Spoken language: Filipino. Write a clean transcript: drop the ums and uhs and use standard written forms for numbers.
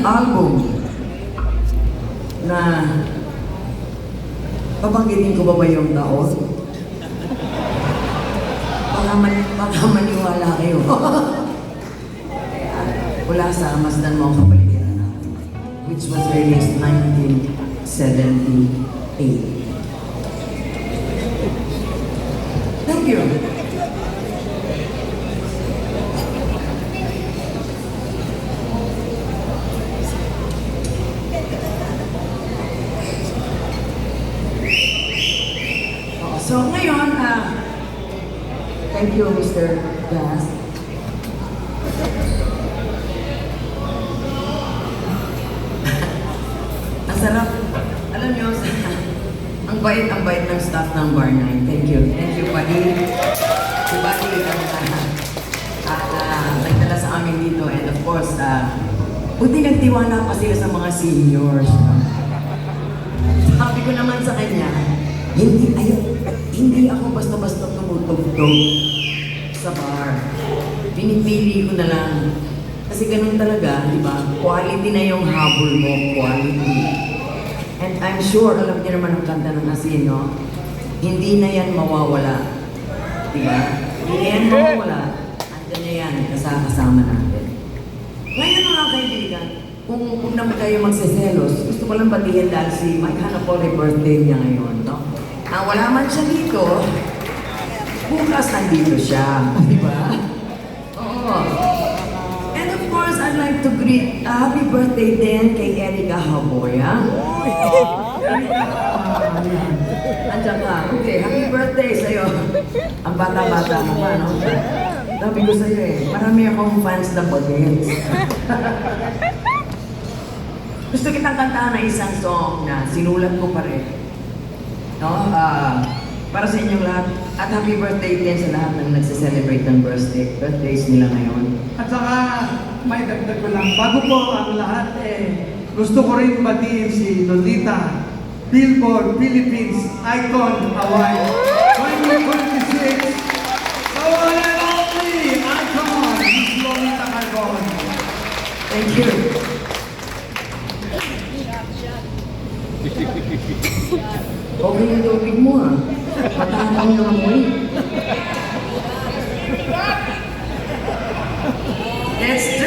album na babanggitin ko ba yung taon? Baka maniwala kayo. Wala sa Masdan Mo Kapaligiran, which was released 1978. Thank you. So ngayon, thank you, Mr. Gas. Ang sarap. Alam niyo, ang bait ng staff ng Bar 9. Thank you. Thank you, Buddy. Si Buddy, nagdala sa amin dito. And of course, buti nagtiwala pa sila sa mga seniors. Sabi ko naman sa kanya, hindi ako basta-basta tumutugtog sa bar. Pinipili ko na lang. Kasi ganun talaga, di ba? Quality na yung habol mo, quality. And I'm sure, alam niyo naman ang kanta ng Asino, hindi na yan mawawala. Di ba? Hindi na yan mawawala. Andiyan na yan, kasama natin. Ngayon mga kaibigan, kung naman kayo magseselos, gusto ko lang batiin dahil si Mike Hanapoli birthday niya ngayon, no? Wala man siya dito, bukas nandito siya, di ba? Oo. And of course, I'd like to greet happy birthday din kay Erica Haboya. Andiyan ka. Okay, happy birthday sa'yo. Ang bata-bata mo pa, no? Sabi ko sa'yo marami akong fans na bagets. Gusto kitang kantahan na isang song na sinulat ko pa rin. No? Para sa inyong lahat. At happy birthday din sa lahat ng nagse-celebrate ng birthdays nila ngayon. At saka, may dagdag ko lang. Bago po ang lahat, gusto ko rin batiin si Lolita Billboard Philippines Icon Award 2026. The one and only icon, Miss Lolita Cargon. Thank you. Okay yung tubig mo Matapang naman mo Let's